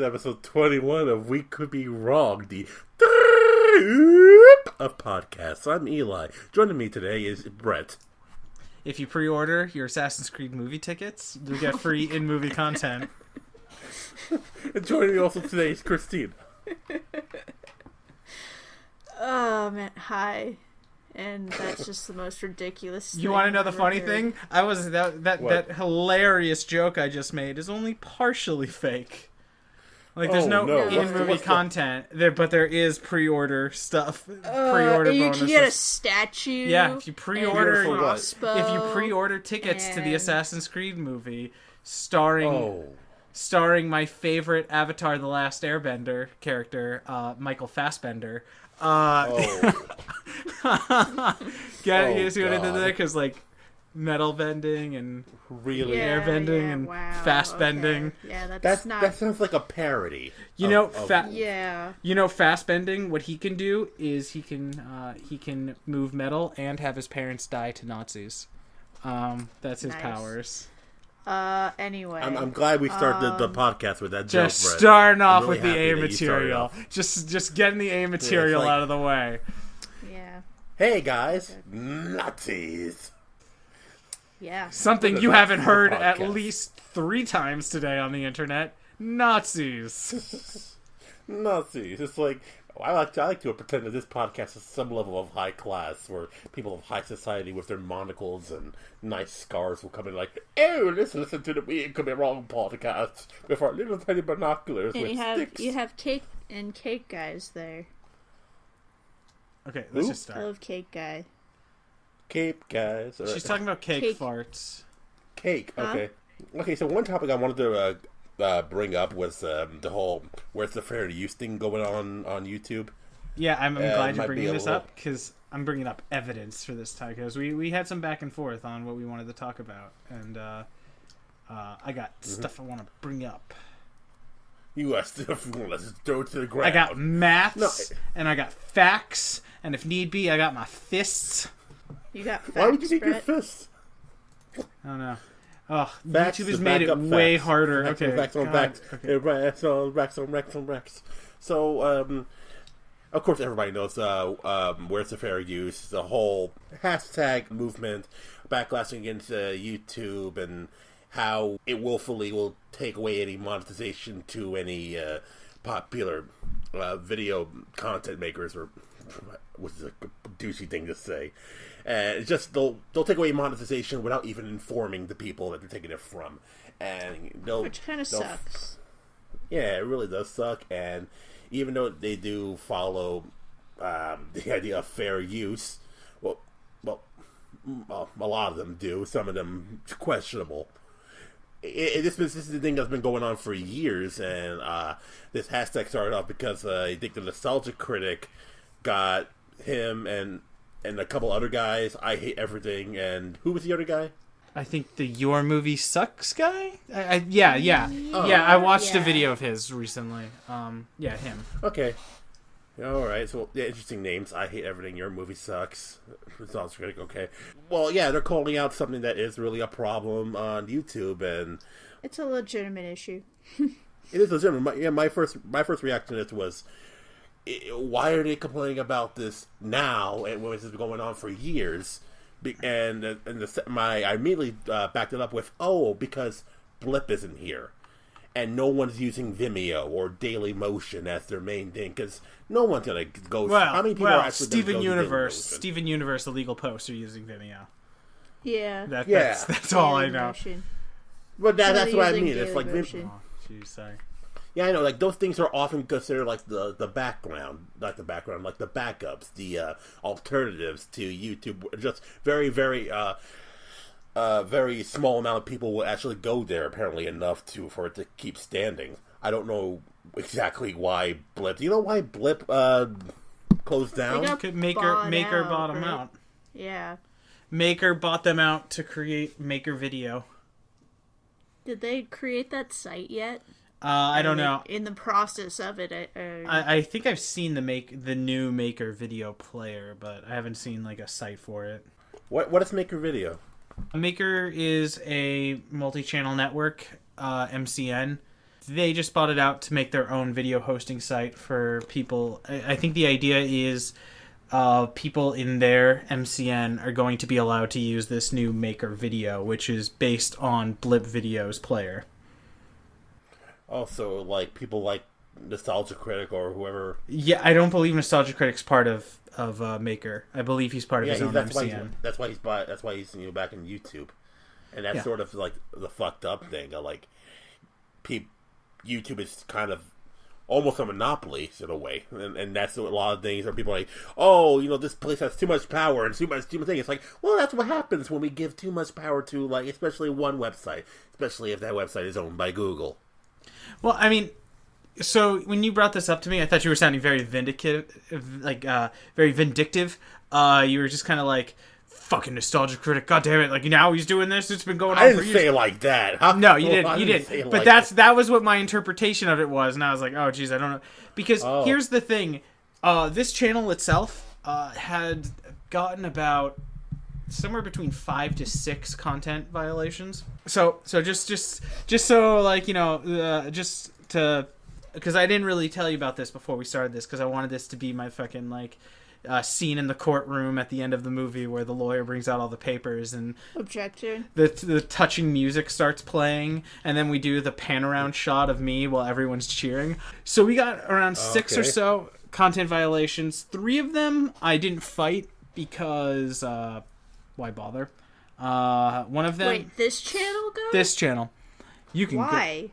to episode 21 of We Could Be Wrong, the of podcasts. I'm Eli. Joining me today is Brett. If you pre-order your Assassin's Creed movie tickets, you'll get free in-movie content. And joining me also today is Christine. Oh, man. Hi. And that's just the most ridiculous thing. You want to know the funny heard. thing? That hilarious joke I just made is only partially fake. Like, there's no in-movie content there, but there is pre-order stuff. Pre-order you bonuses. can get a statue. Yeah, if you pre-order, tickets to the and... Assassin's Creed movie, starring my favorite Avatar: The Last Airbender character, Michael Fassbender. See what I did there? Because like metal bending and air bending and fast bending. Okay. Yeah, that sounds like a parody. Fast bending. What he can do is he can move metal and have his parents die to Nazis. That's his powers. Anyway, I'm glad we started the podcast with that just joke, Brett. Just starting off really with the A material. Just getting the A material out of the way. Yeah. Hey guys, Nazis. Yeah. Something you haven't heard at least 3 times today on the internet. Nazis. Nazis. It's like I like to pretend that this podcast is some level of high class, where people of high society with their monocles and nice scars will come in like, oh, listen to the We Could Be Wrong podcast with our little tiny binoculars and with sticks. You have cake guys there. Okay, let's just I start. love cake guy. Cape guys. She's talking about cake farts. Cake. Okay. Okay. So one topic I wanted to bring up was the whole "Where's the fair use" thing going on YouTube. Yeah, I'm glad you're bringing this up because I'm bringing up evidence for this time because we had some back and forth on what we wanted to talk about, and I got stuff I want to bring up. You got stuff you want to throw to the ground. I got maths and I got facts, and if need be, I got my fists. You got facts, Why would you need your Brett? fists? I don't know. Oh, Facts YouTube has made it way harder. Okay, facts on facts. Facts on facts. So, of course, everybody knows where's the fair use, the whole hashtag movement, backlashing against YouTube, and how it willfully will take away any monetization to any popular video content makers, or which is a douchey thing to say. It's just they'll take away monetization without even informing the people that they're taking it from, and which kind of sucks. Yeah, it really does suck. And even though they do follow the idea of fair use, well, a lot of them do. Some of them questionable. This is the thing that's been going on for years, and this hashtag started off because I think the Nostalgia Critic got him and a couple other guys. I Hate Everything, and who was the other guy? I think the Your Movie Sucks guy? I watched a video of his recently. Yeah, him. Okay. Alright, so interesting names. I Hate Everything, Your Movie Sucks. Sounds critic, okay. Well, yeah, they're calling out something that is really a problem on YouTube, and it's a legitimate issue. It is legitimate. My first reaction to this was, why are they complaining about this now, and when this has been going on for years? I immediately backed it up with, because Blip isn't here, and no one's using Vimeo or Dailymotion as their main thing, because no one's gonna go. How many people are actually Steven Universe, the legal posts are using Vimeo. Yeah, that's all I know. But that's what I mean. It's like Vimeo. Oh, geez, sorry. Yeah, I know. Like, those things are often considered like the background, like the backups, the alternatives to YouTube. Just very, very, very small amount of people will actually go there. Apparently, enough for it to keep standing. I don't know exactly why Blip. Do you know why Blip closed down? Maker bought them out. Yeah. Maker bought them out to create Maker Video. Did they create that site yet? I don't know. In the process of it, I think I've seen the new Maker Video player, but I haven't seen like a site for it. What is Maker Video? Maker is a multi-channel network, MCN, They just bought it out to make their own video hosting site for people. I think the idea is people in their MCN are going to be allowed to use this new Maker Video, which is based on Blip Video's player. Also, like, people like Nostalgia Critic or whoever. Yeah, I don't believe Nostalgia Critic's part of Maker. I believe he's part of his own that's MCN. That's why he's back in YouTube, and that's sort of like the fucked up thing. Like, YouTube is kind of almost a monopoly in a way, and that's a lot of things where people are like, oh, this place has too much power and too much thing. It's like, well, that's what happens when we give too much power to, like, especially one website, especially if that website is owned by Google. Well, I mean, so when you brought this up to me, I thought you were sounding very vindictive, very vindictive. You were just kind of like, fucking Nostalgia Critic, god damn it, like, now he's doing this, it's been going on for years. I didn't say it like that. No, you didn't. But that was what my interpretation of it was, and I was like, oh, geez, I don't know. Because here's the thing, this channel itself had gotten about somewhere between 5 to 6 content violations. So just so, like, just to, because I didn't really tell you about this before we started this, because I wanted this to be my fucking, like, scene in the courtroom at the end of the movie where the lawyer brings out all the papers and objection. The touching music starts playing, and then we do the pan around shot of me while everyone's cheering. So we got around 6 or so content violations. 3 of them I didn't fight because why bother? One of them. Wait, this channel goes? This channel. You can. Why?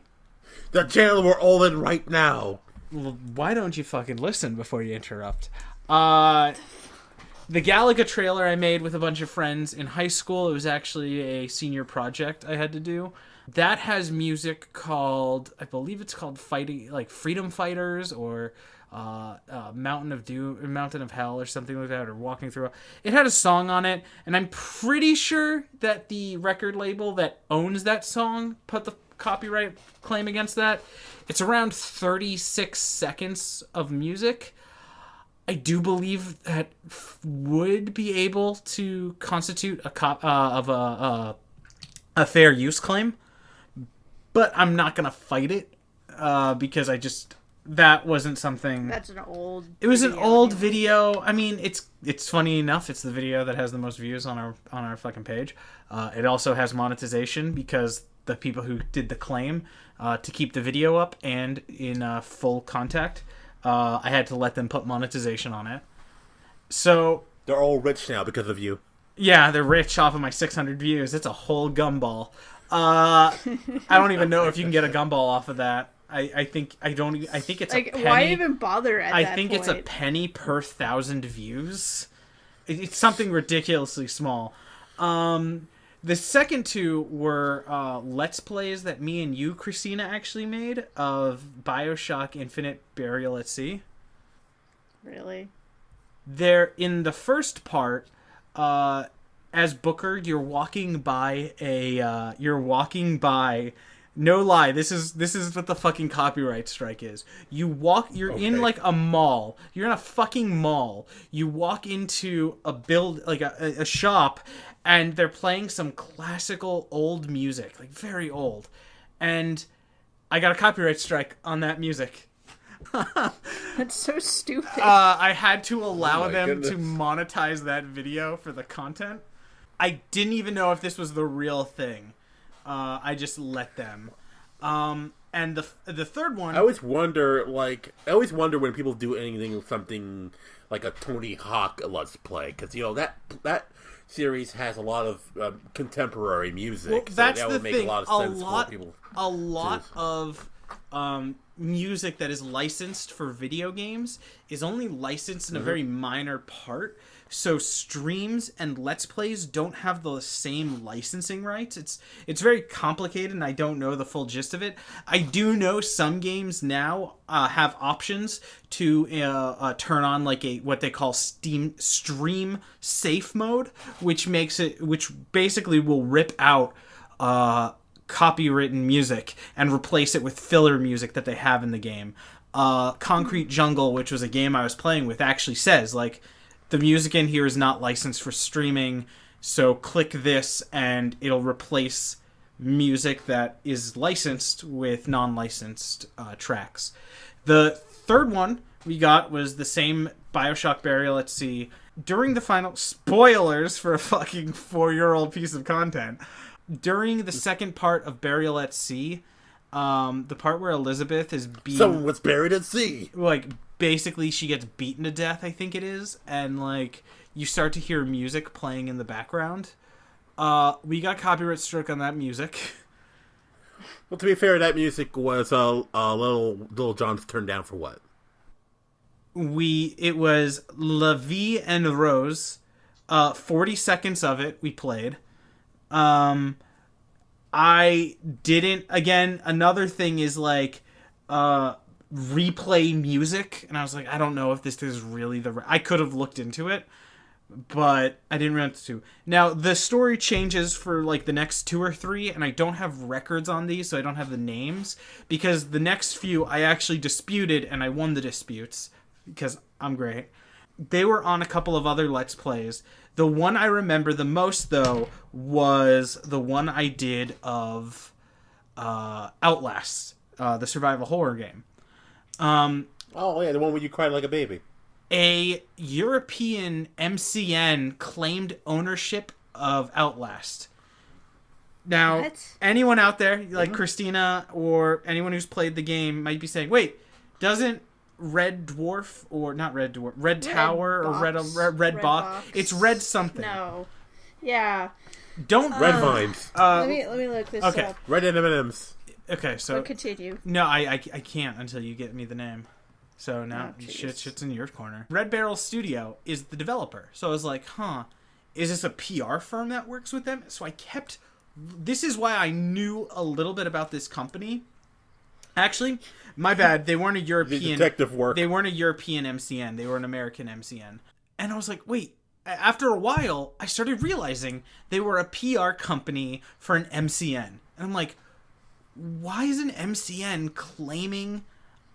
The channel we're all in right now. Well, why don't you fucking listen before you interrupt? The Galaga trailer I made with a bunch of friends in high school. It was actually a senior project I had to do. That has music called, I believe it's called Fighting, like Freedom Fighters, or Mountain of Doom, Mountain of Hell, or something like that, or Walking Through. It had a song on it, and I'm pretty sure that the record label that owns that song put the copyright claim against that. It's around 36 seconds of music. I do believe that would be able to constitute a fair use claim, but I'm not gonna fight it because that wasn't something. That's an old. It was an old video. I mean, it's funny enough. It's the video that has the most views on our fucking page. It also has monetization because the people who did the claim to keep the video up and in full contact. I had to let them put monetization on it. So they're all rich now because of you. Yeah, they're rich off of my 600 views. It's a whole gumball. I don't even know if you can get a gumball off of that. I think it's like, a penny. Why even bother at that I think point? It's a penny per 1,000 views. It's something ridiculously small. The second 2 were Let's Plays that me and you, Christina, actually made of BioShock Infinite Burial at Sea. Really? There, in the first part, as Booker, you're walking by no lie, this is what the fucking copyright strike is. You're in like a mall. You're in a fucking mall. You walk into a shop, and they're playing some classical old music, like very old. And I got a copyright strike on that music. That's so stupid. I had to allow them to monetize that video for the content. I didn't even know if this was the real thing. I just let them. And the third one, I always wonder when people do anything with something like a Tony Hawk Let's Play, because that series has a lot of contemporary music. Well, that's that would make thing. a lot of sense for people. A lot of music that is licensed for video games is only licensed in a very minor part. So streams and Let's Plays don't have the same licensing rights. It's very complicated, and I don't know the full gist of it. I do know some games now have options to turn on like what they call stream safe mode, which basically will rip out copywritten music and replace it with filler music that they have in the game. Concrete Jungle, which was a game I was playing with, actually says like, the music in here is not licensed for streaming, so click this and it'll replace music that is licensed with non-licensed tracks. The third one we got was the same Bioshock Burial at Sea. During the final... Spoilers for a fucking 4-year-old piece of content. During the second part of Burial at Sea, the part where Elizabeth is being... Someone was buried at sea! Like, basically she gets beaten to death, I think it is. And, like, you start to hear music playing in the background. We got copyright struck on that music. Well, to be fair, that music was Little John's turned down for what? It was La Vie en Rose. 40 seconds of it we played. I didn't... Again, another thing is, like, replay music. And I was like, I don't know if this is really the... I could have looked into it, but I didn't want to. Now, the story changes for, like, the next 2 or 3, and I don't have records on these, so I don't have the names, because the next few I actually disputed, and I won the disputes, because I'm great. They were on a couple of other Let's Plays. The one I remember the most, though, was the one I did of Outlast, the survival horror game. Oh, yeah, the one where you cried like a baby. A European MCN claimed ownership of Outlast. Now, anyone out there, like Christina or anyone who's played the game, might be saying, wait, doesn't Red Dwarf, or not Red Dwarf, Red Tower, or Red Box? It's Red something. No. Yeah. Don't... Red Vines. Let me look this up. Red M&M's. Okay, so... But continue. No, I can't until you get me the name. So now shit's in your corner. Red Barrel Studio is the developer. So I was like, is this a PR firm that works with them? So I kept... This is why I knew a little bit about this company. Actually, my bad. They weren't a European... The detective work. They weren't a European MCN. They were an American MCN. And I was like, wait. After a while, I started realizing they were a PR company for an MCN. And I'm like, why is an MCN claiming...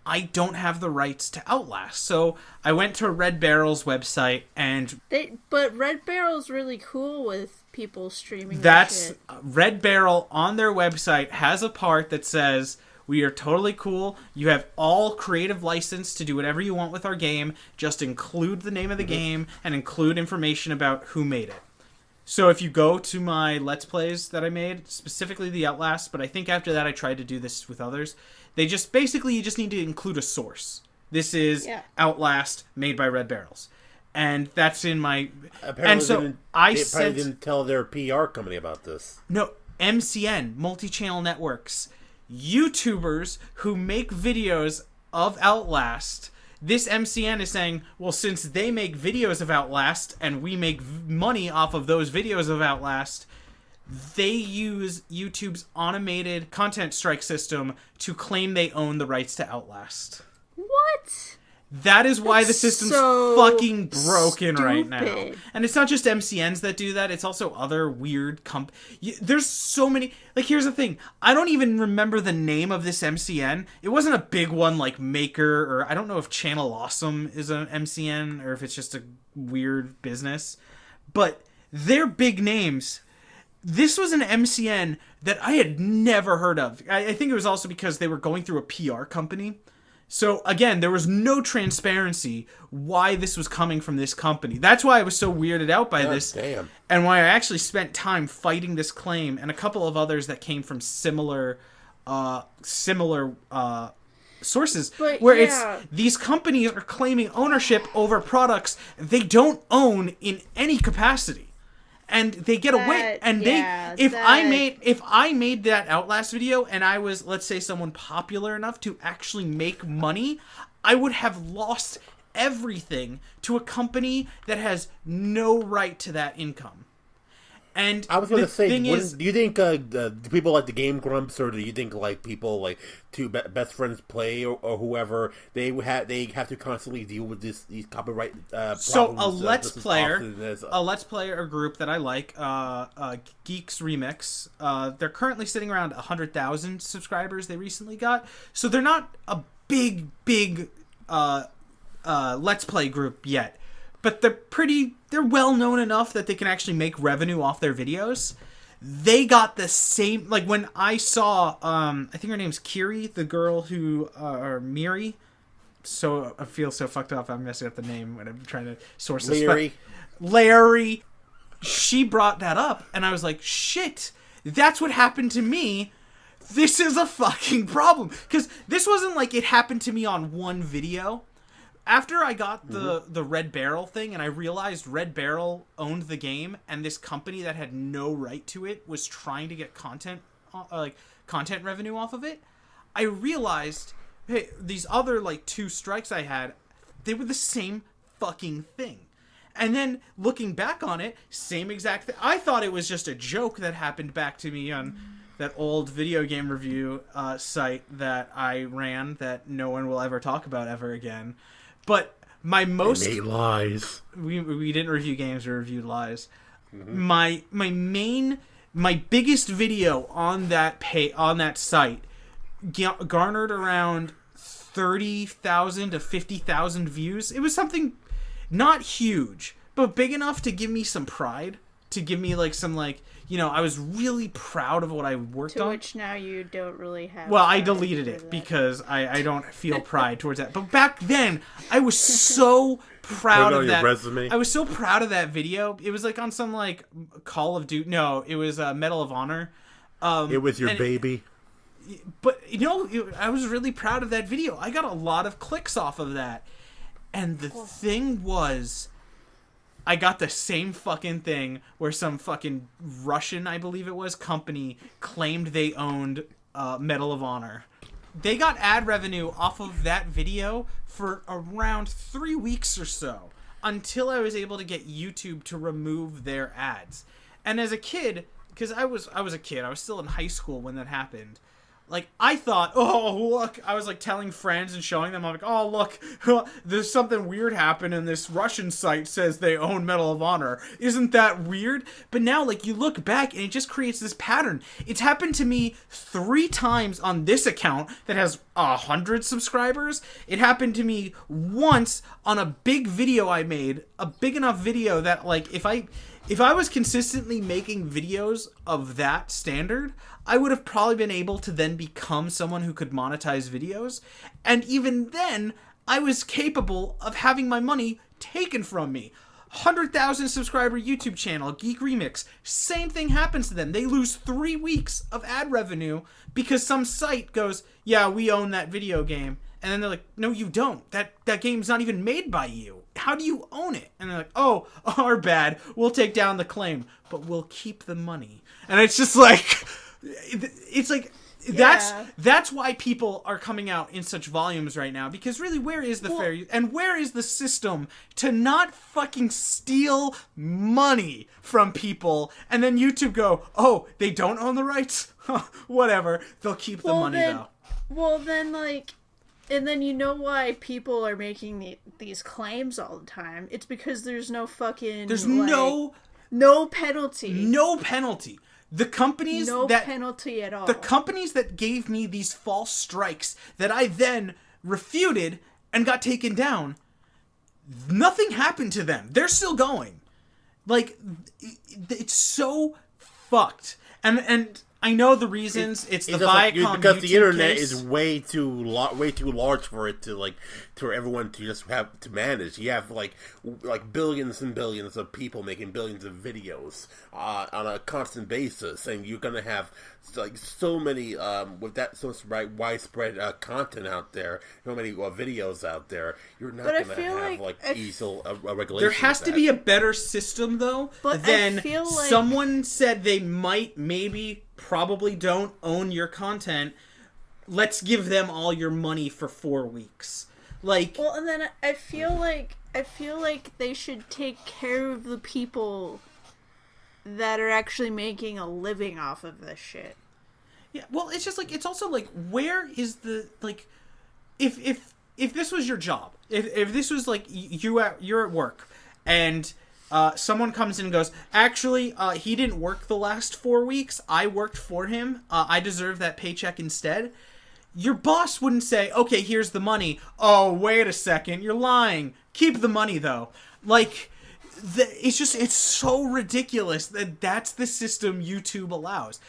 I don't have the rights to Outlast. So I went to Red Barrel's website and... But Red Barrel's really cool with people streaming That's... shit. Red Barrel on their website has a part that says, we are totally cool. You have all creative license to do whatever you want with our game. Just include the name of the game and include information about who made it. So if you go to my Let's Plays that I made, specifically the Outlast, but I think after that I tried to do this with others, they just, basically you just need to include a source. This is Outlast made by Red Barrels. And that's in my... Apparently and so they probably didn't tell their PR company about this. No, MCN, multi-channel networks, YouTubers who make videos of Outlast... This MCN is saying, well, since they make videos of Outlast and we make money off of those videos of Outlast, they use YouTube's automated content strike system to claim they own the rights to Outlast. What? That is why the system's so fucking broken right now. stupid. And it's not just MCNs that do that, it's also other weird there's so many... Like, here's the thing. I don't even remember the name of this MCN. It wasn't a big one like Maker, or I don't know if Channel Awesome is an MCN, or if it's just a weird business. But they're big names. This was an MCN that I had never heard of. I think it was also because they were going through a PR company. So, again, there was no transparency why this was coming from this company. That's why I was so weirded out by this. Damn. And why I actually spent time fighting this claim and a couple of others that came from similar sources. But, where it's these companies are claiming ownership over products they don't own in any capacity. And they get away, and if I made that Outlast video and I was, let's say, someone popular enough to actually make money, I would have lost everything to a company that has no right to that income. And I was going to say, do you think do people like the Game Grumps, or do you think like people like two best friends play or whoever, they have to constantly deal with these copyright problems? So a Let's Player group that I like, Geeks Remix, they're currently sitting around 100,000 subscribers. They recently got, so they're not a big Let's Play group yet. But they're well known enough that they can actually make revenue off their videos. they got the same, like when I saw, I think her name's Kiri, the girl who, or Miri. So I feel so fucked up. I'm messing up the name when I'm trying to source this. Larry. She brought that up, and I was like, shit, that's what happened to me. This is a fucking problem. Because this wasn't like it happened to me on one video. After I got the Red Barrel thing, and I realized Red Barrel owned the game, and this company that had no right to it was trying to get content revenue off of it, I realized, hey, these other, 2 strikes I had, they were the same fucking thing. And then, looking back on it, same exact thing. I thought it was just a joke that happened back to me on that old video game review site that I ran that no one will ever talk about ever again. But my most... Made lies. We didn't review games, we reviewed lies. Mm-hmm. My biggest video on that site garnered around 30,000 to 50,000 views. It was something... not huge, but big enough to give me some pride, to give me I was really proud of what I worked on. To which now you don't really have. Well, I deleted it because I don't feel pride towards that. But back then, I was so proud of that. Resume. I was so proud of that video. It was on some Call of Duty. No, it was Medal of Honor. It was your baby. But I was really proud of that video. I got a lot of clicks off of that. And the thing was, I got the same fucking thing where some fucking Russian, I believe it was, company claimed they owned Medal of Honor. They got ad revenue off of that video for around 3 weeks or so, until I was able to get YouTube to remove their ads. And as a kid, because I was a kid, I was still in high school when that happened. I thought, oh, look, I was, telling friends and showing them, I'm like, oh, look, there's something weird happened, and this Russian site says they own Medal of Honor. Isn't that weird? But now, you look back, and it just creates this pattern. It's happened to me 3 times on this account that has 100 subscribers. It happened to me once on a big video I made, a big enough video that, if I was consistently making videos of that standard, I would have probably been able to then become someone who could monetize videos. And even then, I was capable of having my money taken from me. 100,000 subscriber YouTube channel, Geek Remix. Same thing happens to them. They lose 3 weeks of ad revenue because some site goes, yeah, we own that video game. And then they're like, no, you don't. That game's not even made by you. How do you own it? And they're like, oh, our bad. We'll take down the claim, but we'll keep the money. And it's just that's why people are coming out in such volumes right now. Because really, where is the fair use? And where is the system to not fucking steal money from people? And then YouTube go, oh, they don't own the rights? Whatever. They'll keep the money, though. Well, then, and then you know why people are making these claims all the time. It's because there's no fucking... There's no penalty. No penalty. The companies no penalty at all. The companies that gave me these false strikes that I then refuted and got taken down, nothing happened to them. They're still going. It's so fucked. And I know the reasons. It's the Viacom because YouTube the internet case. is way too large for it to for everyone to just have to manage. You have billions and billions of people making billions of videos on a constant basis, and you're gonna have so many with that so much widespread content out there, so many videos out there. You're not gonna have easy regulation. There has to be a better system though. But than I feel like someone said they probably don't own your content. Let's give them all your money for 4 weeks. And then I feel like they should take care of the people that are actually making a living off of this shit. Yeah, well, it's just it's also where is the if this was your job, if this was you're at work and someone comes in and goes, actually, he didn't work the last 4 weeks. I worked for him. I deserve that paycheck instead. Your boss wouldn't say, okay, here's the money. Oh, wait a second. You're lying. Keep the money, though. it's so ridiculous that that's the system YouTube allows.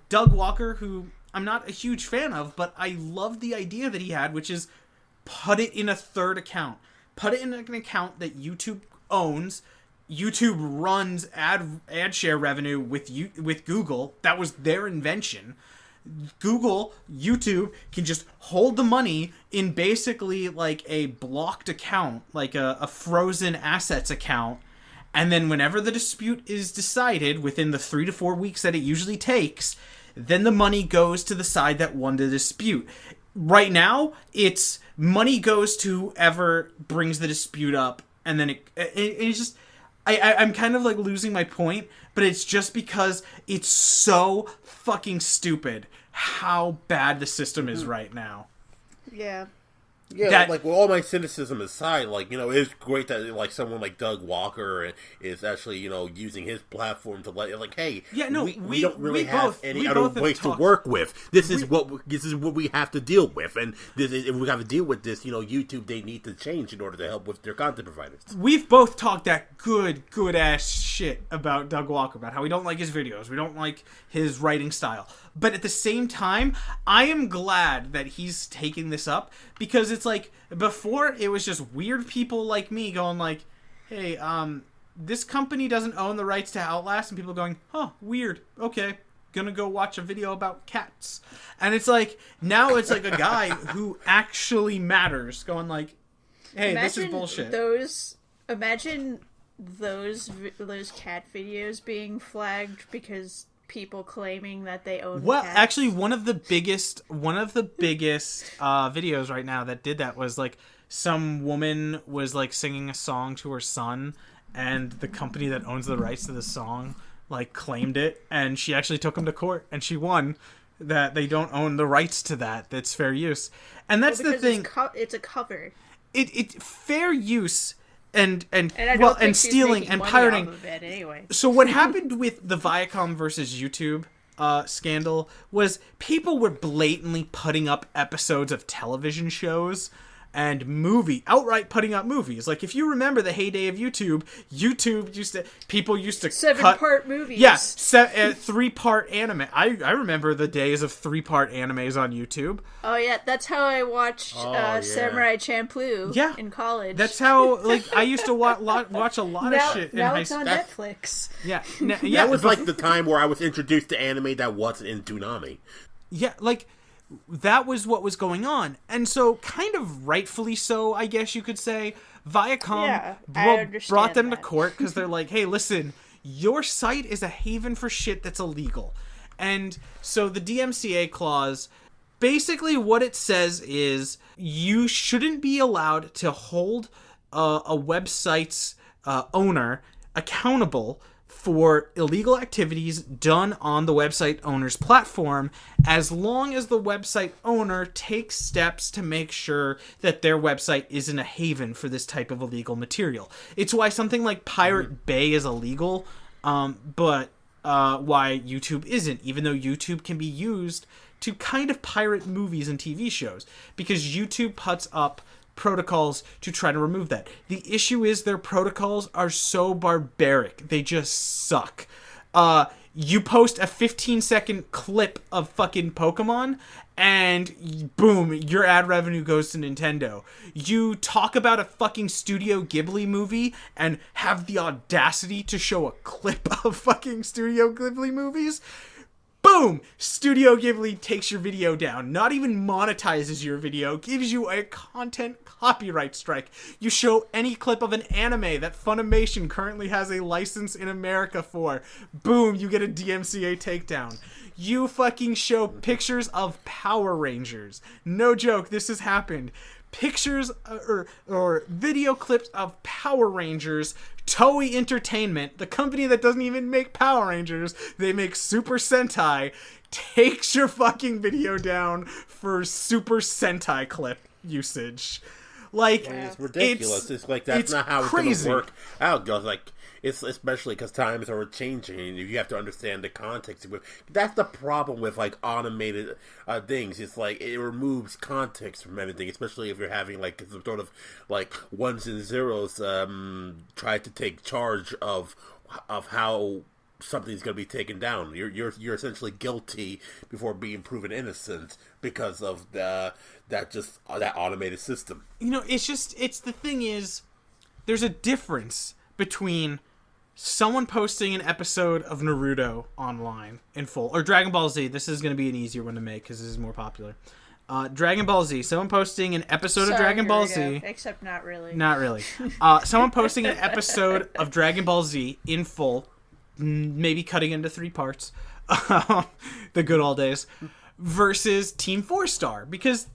Doug Walker, who I'm not a huge fan of, but I love the idea that he had, which is put it in a third account. Put it in an account that YouTube owns. YouTube runs ad share revenue with Google. That was their invention. YouTube can just hold the money in basically like a blocked account, like a frozen assets account. And then whenever the dispute is decided within the 3 to 4 weeks that it usually takes, then the money goes to the side that won the dispute. Right now, it's money goes to whoever brings the dispute up. And then it's just... I'm kind of like losing my point, but it's just because it's so fucking stupid how bad the system is right now. Yeah. Yeah, like, with all my cynicism aside, like, you know, it's great that, like, someone like Doug Walker is actually, you know, using his platform to let, like, hey, yeah, no, we don't really have any other ways to work with. This is what we have to deal with, and if we have to deal with this, you know, YouTube, they need to change in order to help with their content providers. We've both talked that good ass shit about Doug Walker, about how we don't like his videos, we don't like his writing style. But at the same time, I am glad that he's taking this up, because it's like, before it was just weird people like me going like, hey, this company doesn't own the rights to Outlast, and people going, huh, weird, okay, gonna go watch a video about cats. And it's like, now it's like a guy who actually matters going like, hey, this is bullshit. Imagine those cat videos being flagged because people claiming that they own cats. Actually, one of the biggest videos right now that did that was like some woman was like singing a song to her son, and the company that owns the rights to the song like claimed it, and she actually took him to court, and she won that they don't own the rights to that. That's fair use. And that's the thing. It's a cover. It fair use and stealing and pirating. Off of it anyway. So what happened with the Viacom versus YouTube scandal was people were blatantly putting up episodes of television shows and outright putting up movies. Like, if you remember the heyday of YouTube people used to 7-part movies. Yeah, 3-part anime. I remember the days of 3-part animes on YouTube. Oh yeah, that's how I watched Samurai Champloo in college. That's how, like, I used to watch a lot of shit in high school. Now it's on Netflix. Yeah. That was like the time where I was introduced to anime that wasn't in Toonami. Yeah, like, that was what was going on. And so, kind of rightfully so, I guess you could say, Viacom brought them to court because they're like, hey, listen, your site is a haven for shit that's illegal. And so the DMCA clause, basically what it says is you shouldn't be allowed to hold a website's owner accountable for illegal activities done on the website owner's platform, as long as the website owner takes steps to make sure that their website isn't a haven for this type of illegal material. It's why something like Pirate Bay is illegal, but why YouTube isn't, even though YouTube can be used to kind of pirate movies and TV shows, because YouTube puts up protocols to try to remove that. The issue is their protocols are so barbaric. They just suck. You post a 15-second clip of fucking Pokémon, and boom, your ad revenue goes to Nintendo. You talk about a fucking Studio Ghibli movie and have the audacity to show a clip of fucking Studio Ghibli movies, boom! Studio Ghibli takes your video down. Not even monetizes your video. Gives you a content copyright strike. You show any clip of an anime that Funimation currently has a license in America for. Boom! You get a DMCA takedown. You fucking show pictures of Power Rangers. No joke, this has happened. Pictures or video clips of Power Rangers. Toei Entertainment, the company that doesn't even make Power Rangers, they make Super Sentai, takes your fucking video down for Super Sentai clip usage. Like, it's ridiculous. It's like that's not how crazy. It's going to work out. Like, it's especially because times are changing, and you have to understand the context. That's the problem with like automated things. It's like it removes context from anything, especially if you're having like some sort of like ones and zeros. Try to take charge of how something's going to be taken down. You're essentially guilty before being proven innocent because of that automated system. It's the thing is, there's a difference between someone posting an episode of Naruto online in full, or Dragon Ball Z. This is going to be an easier one to make because this is more popular. Dragon Ball Z. Someone posting an episode of Dragon Ball Z. Except not really. Not really. Someone posting an episode of Dragon Ball Z in full, maybe cutting into 3 parts, the good old days, versus Team 4-Star, because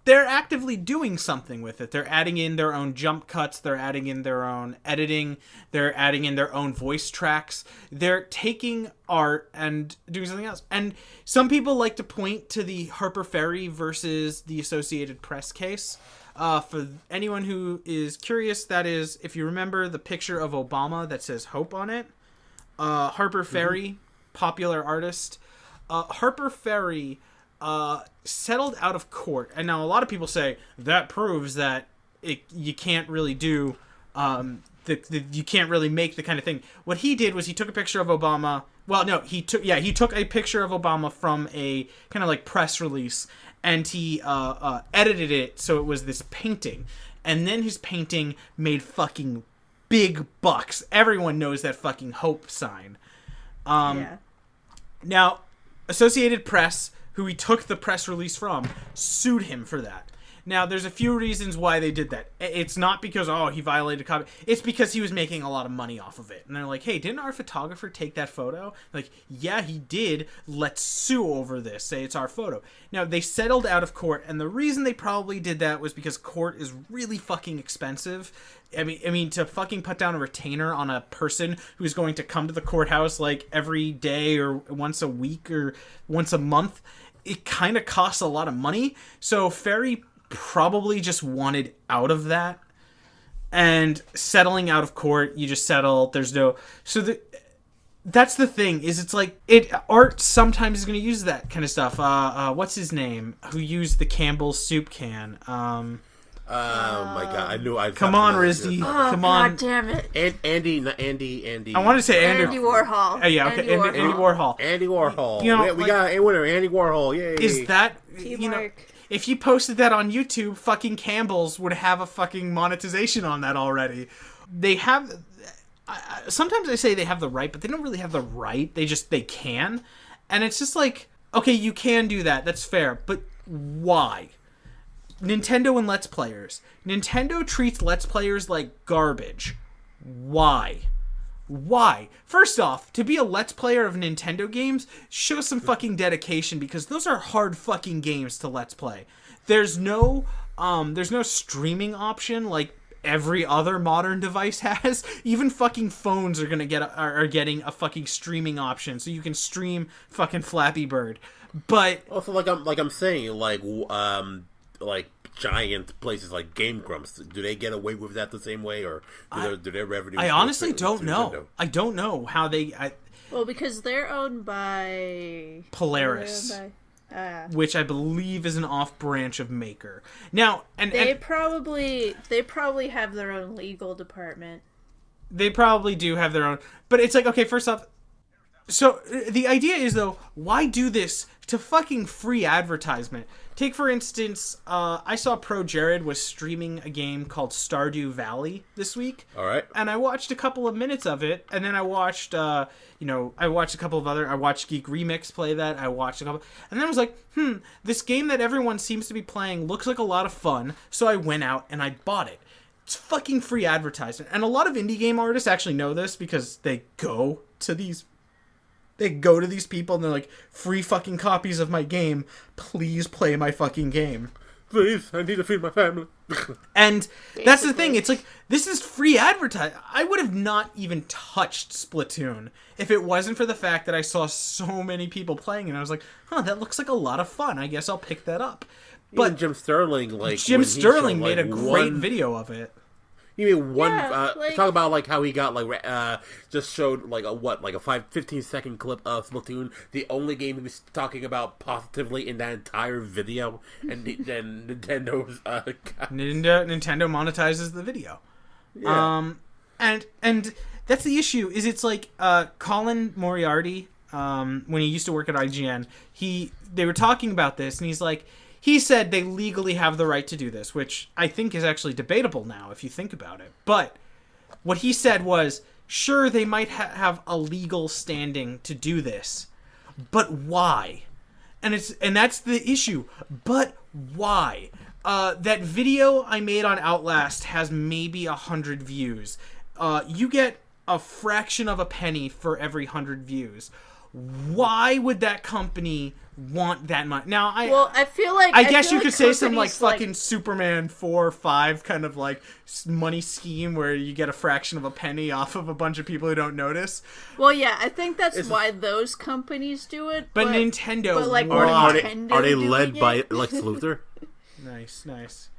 they're actively doing something with it. They're adding in their own jump cuts, they're adding in their own editing, they're adding in their own voice tracks, they're taking art and doing something else. And some people like to point to the Harper Ferry versus the Associated Press case. For anyone who is curious, that is, if you remember the picture of Obama that says Hope on it, Harper Ferry, popular artist. Harper Ferry settled out of court, and now a lot of people say that proves that you can't really do you can't really make the kind of thing. What he did was he took a picture of Obama. Well, no, he took a picture of Obama from a kind of like press release, and he edited it so it was this painting, and then his painting made fucking big bucks. Everyone knows that fucking hope sign. Now, Associated Press, who he took the press release from, sued him for that. Now, there's a few reasons why they did that. It's not because, he violated copy. It's because he was making a lot of money off of it. And they're like, hey, didn't our photographer take that photo? Like, yeah, he did. Let's sue over this. Say it's our photo. Now, they settled out of court, and the reason they probably did that was because court is really fucking expensive. I mean, to fucking put down a retainer on a person who's going to come to the courthouse, like, every day or once a week or once a month, it kind of costs a lot of money. So Ferry probably just wanted out of that, and settling out of court, you just settle. There's no that's the thing, is it's like art sometimes is going to use that kind of stuff. What's his name who used the Campbell's soup can? Oh my god, I knew I'd come on, Rizzy. Come on. God damn it. Andy. I want to say Andy Warhol. Yeah, okay, Andy Warhol. Andy Warhol. We got a winner, Andy Warhol. Yay. Is that, if you posted that on YouTube, fucking Campbell's would have a fucking monetization on that already. They have, sometimes I say they have the right, but they don't really have the right. They can. And it's just like, okay, you can do that. That's fair. But why? Nintendo and Let's Players. Nintendo treats Let's Players like garbage. Why? First off, to be a Let's Player of Nintendo games, show some fucking dedication, because those are hard fucking games to Let's Play. There's no streaming option like every other modern device has. Even fucking phones are getting a fucking streaming option, so you can stream fucking Flappy Bird. But also, like I'm saying, like giant places like Game Grumps, do they get away with that the same way, or do their revenue? I honestly don't know. Nintendo? I don't know how they. Well, because they're owned by Polaris, which I believe is an off branch of Maker. Now, they probably have their own legal department. They probably do have their own, but it's like, okay, first off, so the idea is, though, why do this to fucking free advertisement? Take, for instance, I saw Pro Jared was streaming a game called Stardew Valley this week. All right. And I watched a couple of minutes of it, and then I watched, I watched a couple of other, I watched Geek Remix play that, I watched a couple, and then I was like, this game that everyone seems to be playing looks like a lot of fun, so I went out and I bought it. It's fucking free advertisement. And a lot of indie game artists actually know this, because they go to these people and they're like, free fucking copies of my game, please play my fucking game. Please, I need to feed my family. And that's the thing. It's like, this is free advertising. I would have not even touched Splatoon if it wasn't for the fact that I saw so many people playing, and I was like, that looks like a lot of fun. I guess I'll pick that up. But even Jim Sterling, made a great video of it. You mean one? Talk about how he got just showed a 15-second clip of Splatoon, the only game he was talking about positively in that entire video, and then Nintendo's Nintendo monetizes the video. Yeah. And that's the issue. Is it's like Colin Moriarty, when he used to work at IGN, they were talking about this, and he's like. He said they legally have the right to do this, which I think is actually debatable now if you think about it. But what he said was, sure, they might have a legal standing to do this, but why? And that's the issue. But why? That video I made on Outlast has maybe 100 views. You get a fraction of a penny for every 100 views. Why would that company want that much? Now, I feel like I guess you could say some fucking Superman 4 or 5 kind of money scheme where you get a fraction of a penny off of a bunch of people who don't notice. Well, yeah, I think that's why those companies do it. But Nintendo, are they led by Lex Luthor? Nice. Lex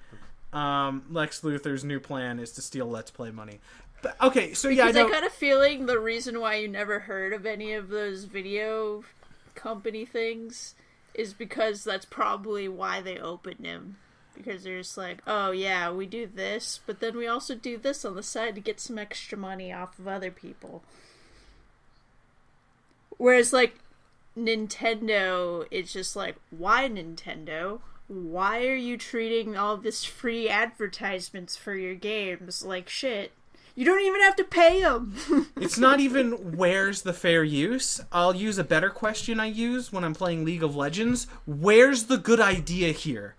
Luthor's new plan is to steal Let's Play money. But, okay, so because I kind of feeling the reason why you never heard of any of those video company things is because that's probably why they opened him. Because they're just like, oh yeah, we do this, but then we also do this on the side to get some extra money off of other people. Whereas Nintendo, it's just like, why Nintendo? Why are you treating all this free advertisements for your games like shit? You don't even have to pay them. It's not even where's the fair use. I'll use a better question I use when I'm playing League of Legends. Where's the good idea here?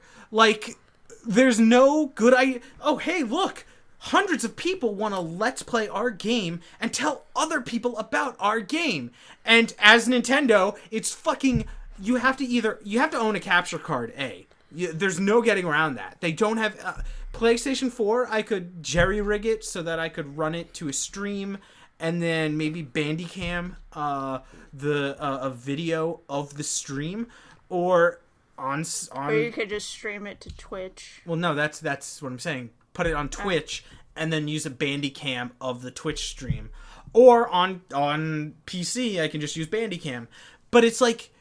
There's no good idea. Oh, hey, look. Hundreds of people want to let's play our game and tell other people about our game. And as Nintendo, it's fucking... You have to own a capture card, A. There's no getting around that. They don't have... PlayStation 4, I could jerry-rig it so that I could run it to a stream and then maybe Bandicam a video of the stream, or on or you could just stream it to Twitch. Well, no, that's what I'm saying. Put it on Twitch and then use a Bandicam of the Twitch stream, or on PC I can just use Bandicam. But it's like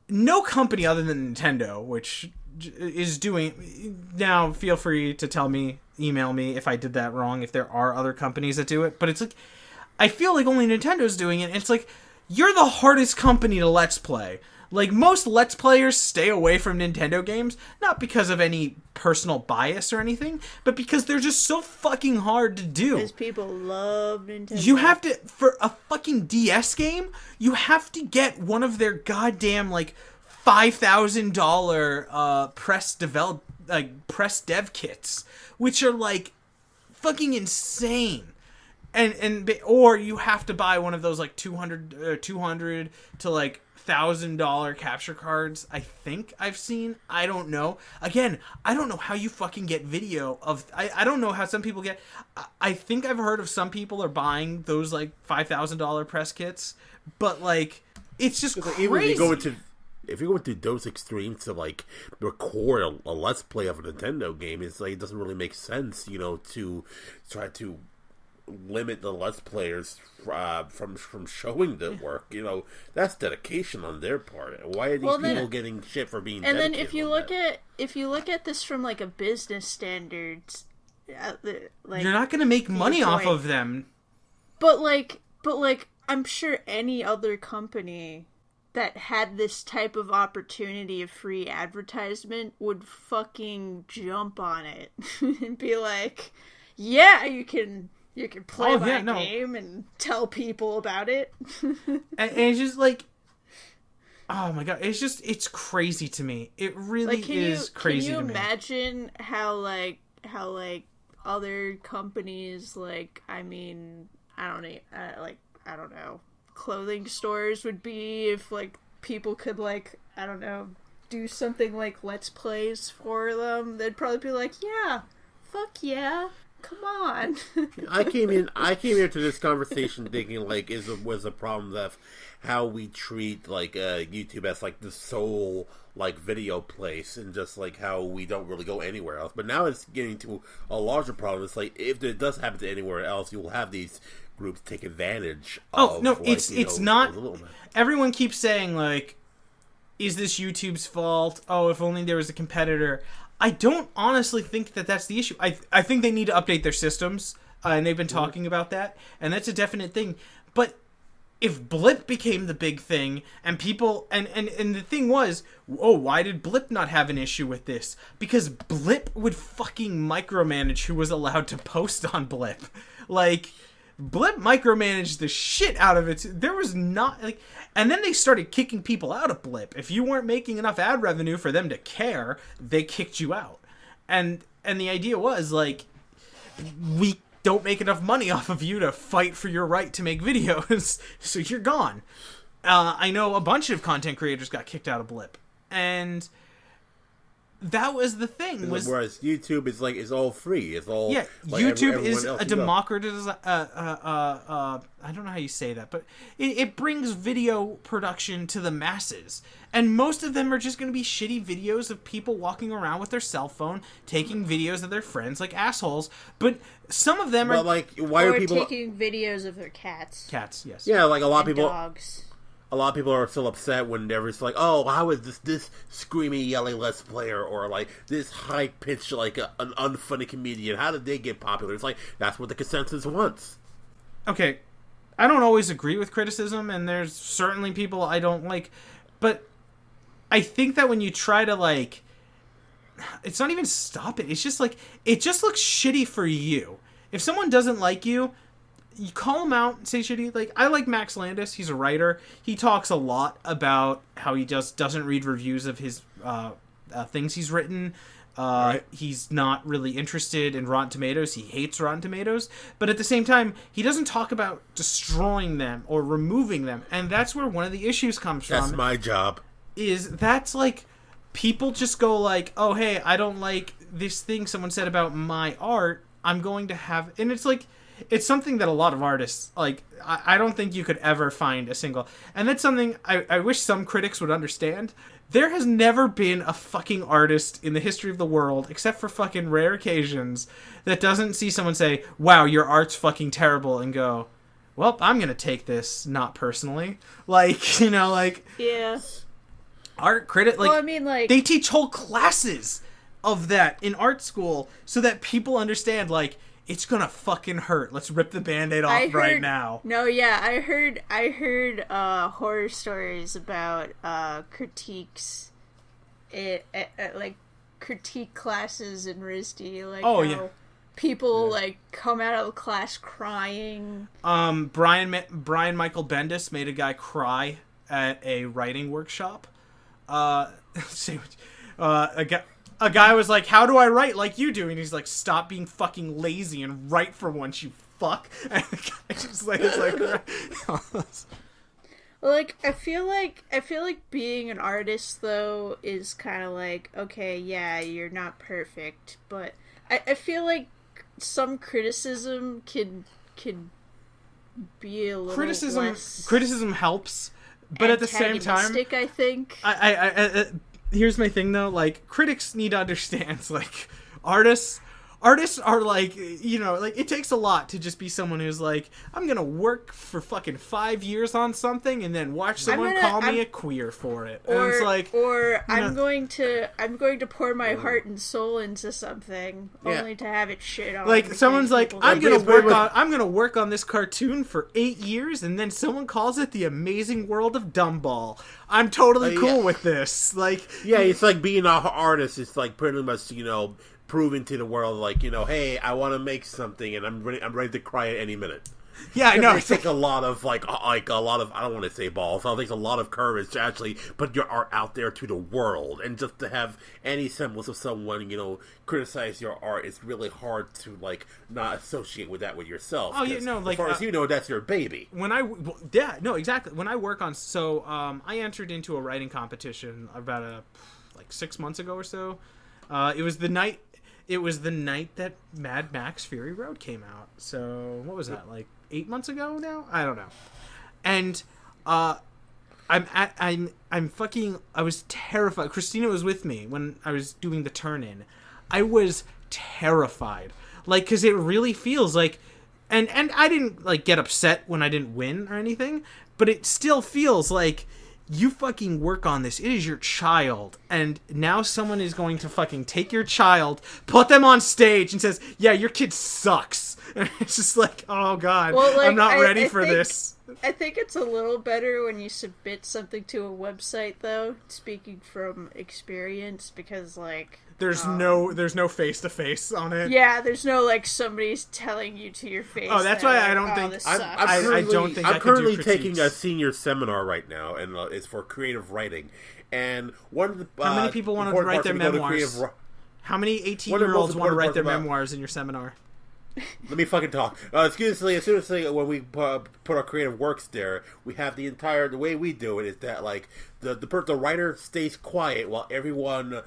no company other than Nintendo, which is doing. Now feel free to email me if I did that wrong, if there are other companies that do it, but it's like I feel like only Nintendo's doing it, and it's like you're the hardest company to let's play. Most let's players stay away from Nintendo games, not because of any personal bias or anything, but because they're just so fucking hard to do. Because people love Nintendo. You have to, for a fucking DS game, you have to get one of their goddamn $5,000 press dev kits, which are fucking insane, or you have to buy one of those $200 to $1,000 capture cards. I think I've seen. I don't know. Again, I don't know how you fucking get video of. I don't know how some people get. I think I've heard of some people are buying those $5,000 press kits, but it's just crazy. Even if you go into those extremes to record a let's play of a Nintendo game, it's it doesn't really make sense, to try to limit the let's players from showing the work. That's dedication on their part. Why are these people getting shit for being? And then if you look at this from a business standards, you're not going to make money off of them. But I'm sure any other company that had this type of opportunity of free advertisement would fucking jump on it and be like, yeah, you can play my game and tell people about it. and it's just oh my god, it's crazy to me. It really is crazy to me. Can you imagine how other companies, I don't know, clothing stores would be if people could do something like Let's Plays for them, they'd probably be like, yeah, fuck yeah. Come on. I came here to this conversation thinking like was a problem of how we treat like YouTube as like the sole like video place, and just like how we don't really go anywhere else. But now it's getting to a larger problem. It's like if it does happen to anywhere else, you will have these groups take advantage of. No, it's not. Everyone keeps saying like, is this YouTube's fault? Oh, if only there was a competitor. I don't honestly think that that's the issue. I think they need to update their systems, and they've been talking about that, and that's a definite thing. But if Blip became the big thing, and people... And the thing was, why did Blip not have an issue with this? Because Blip would fucking micromanage who was allowed to post on Blip. Like... Blip micromanaged the shit out of it. There was not like, and then they started kicking people out of Blip. If you weren't making enough ad revenue for them to care, they kicked you out. And the idea was like, we don't make enough money off of you to fight for your right to make videos, so you're gone. I know a bunch of content creators got kicked out of Blip, and that was the thing. Whereas YouTube is all free. It's all like YouTube is a democratized. I don't know how you say that, but it brings video production to the masses, and most of them are just going to be shitty videos of people walking around with their cell phone, taking videos of their friends like assholes. But some of them are like, why are people taking videos of their cats? Cats, yes. Yeah, like a lot of people. Dogs. A lot of people are still upset whenever it's like, oh, how is this screamy, yelling Let's Player, or like this high pitched, like an unfunny comedian? How did they get popular? It's like that's what the consensus wants. Okay, I don't always agree with criticism, and there's certainly people I don't like, but I think that when you try to like, it's not even stop it. It's just like it just looks shitty for you. If someone doesn't like you. You call him out and say shitty. Like, I like Max Landis. He's a writer. He talks a lot about how he just doesn't read reviews of his things he's written. Right. He's not really interested in Rotten Tomatoes. He hates Rotten Tomatoes. But at the same time, he doesn't talk about destroying them or removing them. And that's where one of the issues comes from. That's my job. That's like, people just go like, oh, hey, I don't like this thing someone said about my art. I'm going to have... And it's like... It's something that a lot of artists, like, I don't think you could ever find a single... And that's something I wish some critics would understand. There has never been a fucking artist in the history of the world, except for fucking rare occasions, that doesn't see someone say, wow, your art's fucking terrible, and go, well, I'm gonna take this not personally. Like, you know, like... Yeah. Art critic, like... Well, I mean, like... They teach whole classes of that in art school so that people understand, like... It's gonna fucking hurt. Let's rip the Band-Aid off right now. No, yeah, I heard horror stories about critiques, like critique classes in RISD. Like, how people like come out of the class crying. Brian Michael Bendis made a guy cry at a writing workshop. A guy was like, how do I write like you do? And he's like, stop being fucking lazy and write for once, you fuck. And the guy just like, like, I feel like being an artist, though, is kind of like, okay, yeah, you're not perfect, but I feel like some criticism can be a little less... Criticism helps, but at the same time... I think. Here's my thing, though. Like, critics need to understand, like, artists are like, you know, like, it takes a lot to just be someone who's like, I'm gonna work for fucking 5 years on something and then watch someone call me a queer for it. And it's like, I'm going to pour my heart and soul into something only to have it shit on. Like, someone's like, I'm gonna work on this cartoon for 8 years, and then someone calls it The Amazing World of Dumbball. I'm totally cool with this. Like, yeah, it's like being an artist. It's like pretty much, you know, proving to the world, like, you know, hey, I want to make something, and I'm ready to cry at any minute. Yeah, I know. It takes a lot of, like a lot of, I don't want to say balls, it takes a lot of courage to actually put your art out there to the world, and just to have any semblance of someone, you know, criticize your art, it's really hard to, like, not associate with that with yourself. Oh, you know, like, as far as you know, that's your baby. Exactly. When I work on, I entered into a writing competition about like 6 months ago or so. It was the night that Mad Max Fury Road came out. So what was that, like 8 months ago now? I don't know. And I was terrified. Christina was with me when I was doing the turn-in. I was terrified. Like, because it really feels like... And I didn't, like, get upset when I didn't win or anything, but it still feels like you fucking work on this. It is your child. And now someone is going to fucking take your child, put them on stage, and says, yeah, your kid sucks. And it's just like, oh, God, well, like, I'm not ready for this. I think it's a little better when you submit something to a website, though, speaking from experience, because, like... There's no face-to-face on it. Yeah, there's no, like, somebody's telling you to your face. Oh, that's why I don't think... I'm currently taking a senior seminar right now, and it's for creative writing. And one of the... How many people want to write their memoirs? How many 18-year-olds want to write their memoirs in your seminar? Let me fucking talk. Excuse me. As soon as when we put our creative works there, we have the way we do it is that, like, the writer stays quiet while everyone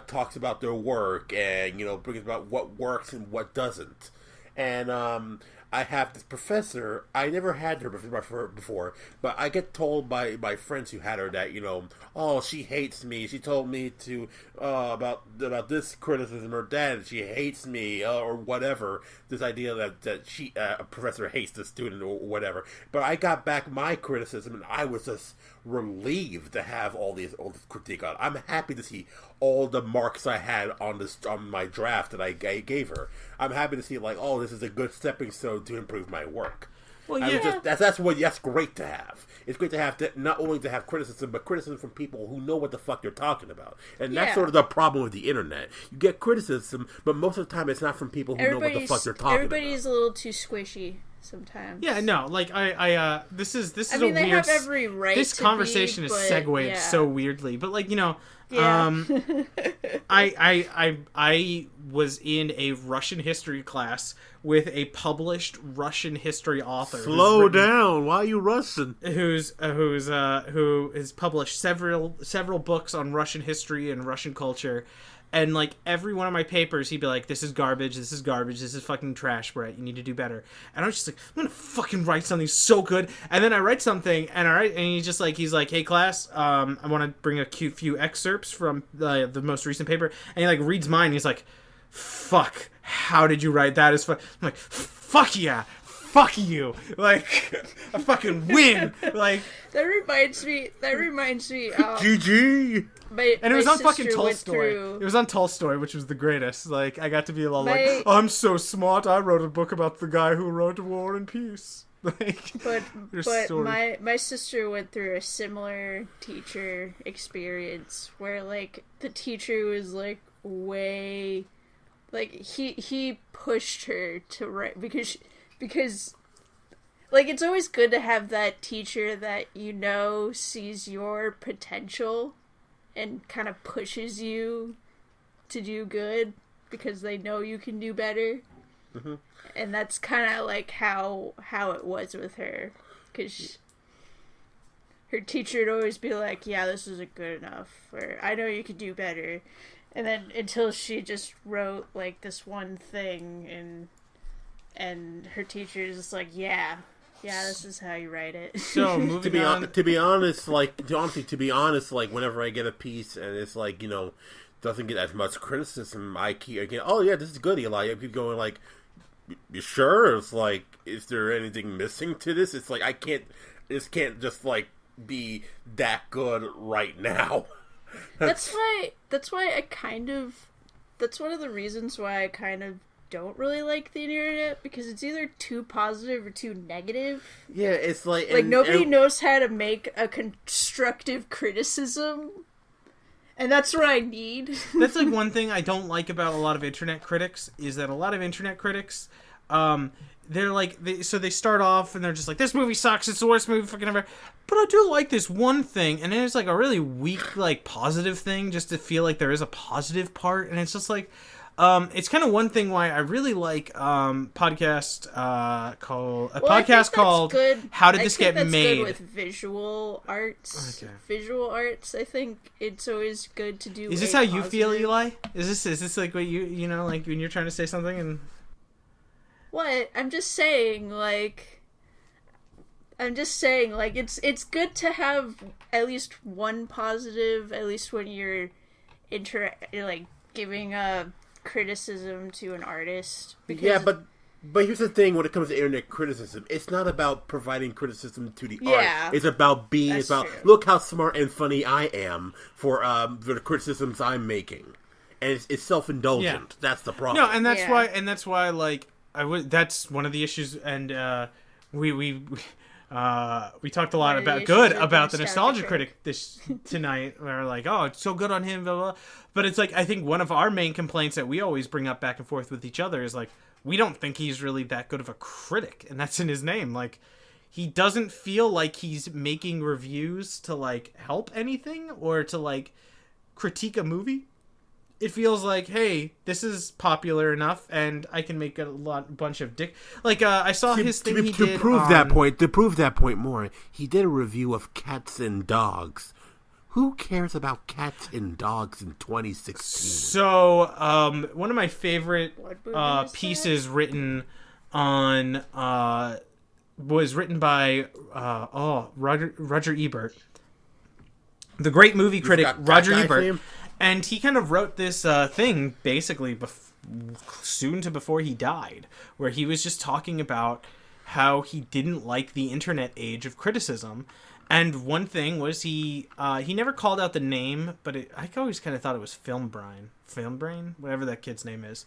talks about their work and, you know, brings about what works and what doesn't. And I have this professor. I never had her before, but I get told by my friends who had her that, you know, oh, she hates me. She told me to about this criticism or that. She hates me or whatever. This idea that she a professor hates the student or whatever. But I got back my criticism, and I was just relieved to have all this critique on. I'm happy to see all the marks I had on my draft that I gave her. I'm happy to see, like, oh, this is a good stepping stone to improve my work. Well, yeah, that's great to have. It's great to have not only to have criticism, but criticism from people who know what the fuck they're talking about. And that's sort of the problem with the internet. You get criticism, but most of the time it's not from people who know what the fuck they're talking about. Everybody's a little too squishy sometimes. Yeah, no, like this is a weird. They have every right. This conversation is segued so weirdly, but, like, you know, I was in a Russian history class with a published Russian history author. Slow down. Why are you Russian? Who has published several books on Russian history and Russian culture. And, like, every one of my papers, he'd be like, this is garbage, this is fucking trash, Brett, you need to do better. And I was just like, I'm gonna fucking write something so good. And then I write something, and he's like, hey, class, I want to bring a few excerpts from the most recent paper. And he, like, reads mine, and he's like, fuck, how did you write that? I'm like, fuck yeah. Fuck you! Like, I fucking win! Like, that reminds me. GG. And it was on fucking Tolstoy. It was on Tolstoy, which was the greatest. Like, I got to be like, I'm so smart. I wrote a book about the guy who wrote War and Peace. Like, but my sister went through a similar teacher experience where, like, the teacher was like way, like, he pushed her to write because like, it's always good to have that teacher that, you know, sees your potential and kind of pushes you to do good because they know you can do better. Mm-hmm. And that's kind of like how it was with her, because her teacher would always be like, yeah, this isn't good enough, or I know you could do better. And then until she just wrote, like, this one thing, and her teacher is just like, yeah, this is how you write it. So, moving on. To be honest, like, whenever I get a piece and it's, like, you know, doesn't get as much criticism, I keep again, oh yeah, this is good, Eli. I keep going, like, you sure? It's like, is there anything missing to this? It's like, this can't just, like, be that good right now. That's why that's one of the reasons why I kind of don't really like the internet, because it's either too positive or too negative. Yeah, it's like nobody knows how to make a constructive criticism, and that's what I need. That's like one thing I don't like about a lot of internet critics, is that a lot of internet critics, they're like, they start off and they're just like, this movie sucks, it's the worst movie fucking ever, but I do like this one thing, and then it's like a really weak, like, positive thing just to feel like there is a positive part, and it's just like, It's kind of one thing why I really like podcast called good. How Did This Get Made? Good with visual arts. Okay. Visual arts, I think it's always good to do. Is this how you feel, Eli? Is this like what you know, like when you're trying to say something and what? I'm just saying like it's good to have at least one positive, at least when you're giving a criticism to an artist. Yeah, but here's the thing: when it comes to internet criticism, it's not about providing criticism to the art. It's about being true. Look how smart and funny I am for the criticisms I'm making, and it's self-indulgent. Yeah. That's the problem. No, and that's why like that's one of the issues, and we talked a lot about the nostalgia critic this tonight. We're like, oh, it's so good on him, blah, blah. But it's like, I think one of our main complaints that we always bring up back and forth with each other is like, we don't think he's really that good of a critic, and that's in his name. Like, he doesn't feel like he's making reviews to like help anything or to like critique a movie. It feels like, hey, this is popular enough, and I can make a bunch of I saw his thing he did to prove that point more. He did a review of Cats and Dogs. Who cares about cats and dogs in 2016? So, one of my favorite pieces written on was written by Roger Ebert, the great movie critic Roger Ebert. And he kind of wrote this thing basically soon to before he died, where he was just talking about how he didn't like the internet age of criticism. And one thing was he never called out the name, but I always kind of thought it was Film Brain, whatever that kid's name is.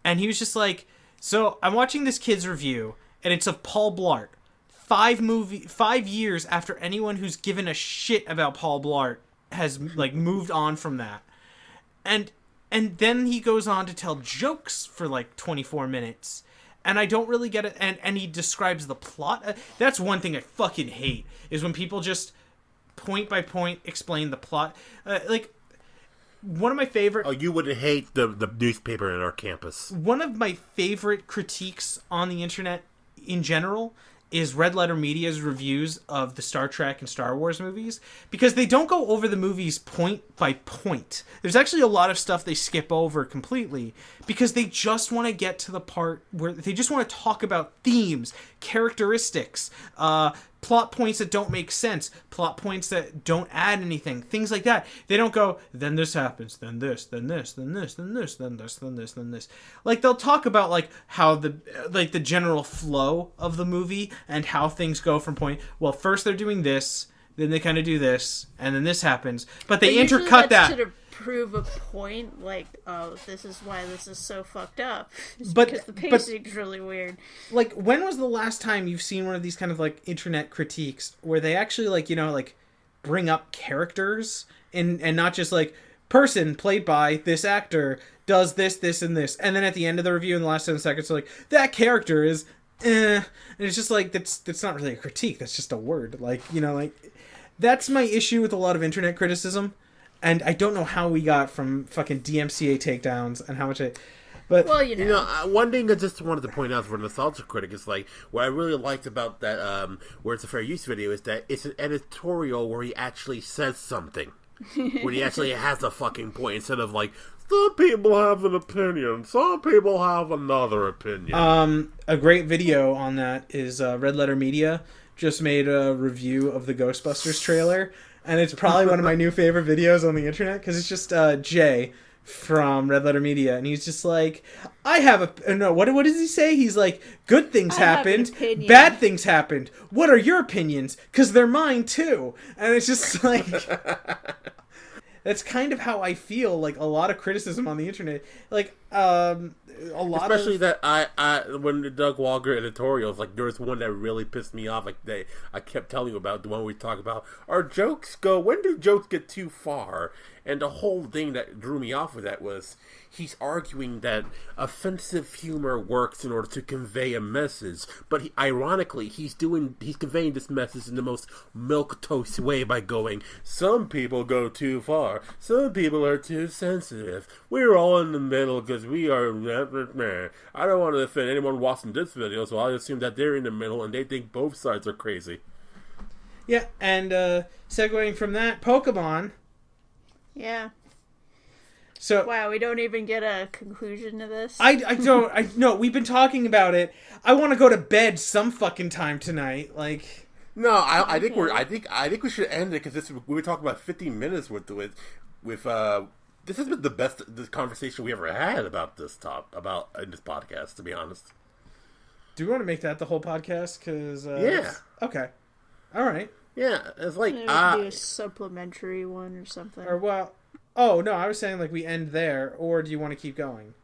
And he was just like, so I'm watching this kid's review, and it's of Paul Blart. 5 years after anyone who's given a shit about Paul Blart has like moved on from that, and then he goes on to tell jokes for like 24 minutes, and I don't really get it. And he describes the plot. That's one thing I fucking hate, is when people just point by point explain the plot. Like, one of my favorite. Oh, you would hate the newspaper in our campus. One of my favorite critiques on the internet in general is Red Letter Media's reviews of the Star Trek and Star Wars movies, because they don't go over the movies point by point. There's actually a lot of stuff they skip over completely, because they just want to get to the part where they just want to talk about themes, characteristics, plot points that don't make sense, plot points that don't add anything, things like that. They don't go, then this happens, then this, then this, then this, then this, then this, then this, then this. Like, they'll talk about like how the general flow of the movie and how things go from point. Well, first they're doing this, then they kind of do this, and then this happens. But they intercut that to prove a point, like, oh, this is why this is so fucked up. But because the pacing's really weird. Like, when was the last time you've seen one of these kind of like internet critiques where they actually like, you know, like bring up characters and not just like person played by this actor does this, this, and this, and then at the end of the review in the last 7 seconds, they're like, that character is and it's just like, that's not really a critique, that's just a word. Like, you know, like, that's my issue with a lot of internet criticism. And I don't know how we got from fucking DMCA takedowns and how much but well, you know, one thing I just wanted to point out for a nostalgia critic is like, what I really liked about that where it's a fair use video is that it's an editorial where he actually says something, where he actually has a fucking point, instead of like, some people have an opinion, some people have another opinion. A great video on that is Red Letter Media just made a review of the Ghostbusters trailer. And it's probably one of my new favorite videos on the internet, because it's just Jay from Red Letter Media, and he's just like, I have what does he say? He's like, good things happened, bad things happened. What are your opinions? Because they're mine too. And it's just like, that's kind of how I feel like a lot of criticism on the internet. Like, especially that I when the Doug Walker editorials, like, there was one that really pissed me off. Like, I kept telling you about the one we talk about. Our jokes go. When do jokes get too far? And the whole thing that drew me off with that was he's arguing that offensive humor works in order to convey a message, but ironically, he's conveying this message in the most milquetoast way by going, some people go too far, some people are too sensitive. We're all in the middle because we are. I don't want to offend anyone watching this video, so I assume that they're in the middle and they think both sides are crazy. Yeah, and segueing from that, Pokemon. Yeah. So wow, we don't even get a conclusion to this. No, we've been talking about it. I want to go to bed some fucking time tonight. Like, no, I think we should end it because we were talking about 15 minutes with this has been the best conversation we ever had about this in this podcast. To be honest, do we want to make that the whole podcast? Because yeah, okay, all right, yeah, it's like do a supplementary one or something. Or well. Oh, no, I was saying, like, we end there, or do you want to keep going?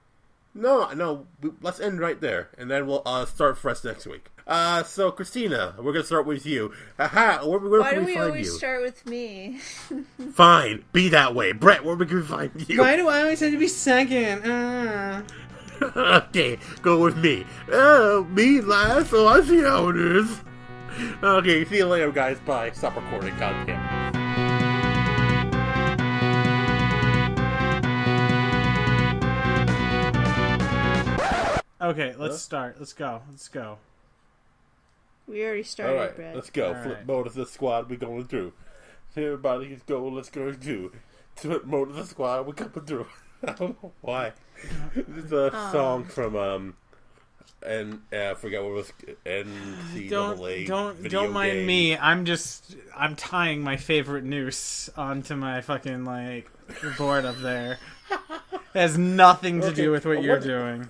No, let's end right there, and then we'll start fresh next week. So, Christina, we're going to start with you. Where Why can do we we find you? always start with me? Fine, be that way. Brett, where can we find you? Why do I always have to be second? Okay, go with me. Me last, so I see how it is. Okay, see you later, guys. Bye. Stop recording, goddamn. Okay, let's start. Let's go. We already started, Alright, Brett. let's go. All Flip right. mode of the squad, we're going through. Everybody, let's go do. Flip mode of the squad, we're coming through. I don't know why. This is a song from, I forgot what it was, NCAA. Don't mind game. me. I'm tying my favorite noose onto my fucking, like, board up there. It has nothing to do with what you're doing.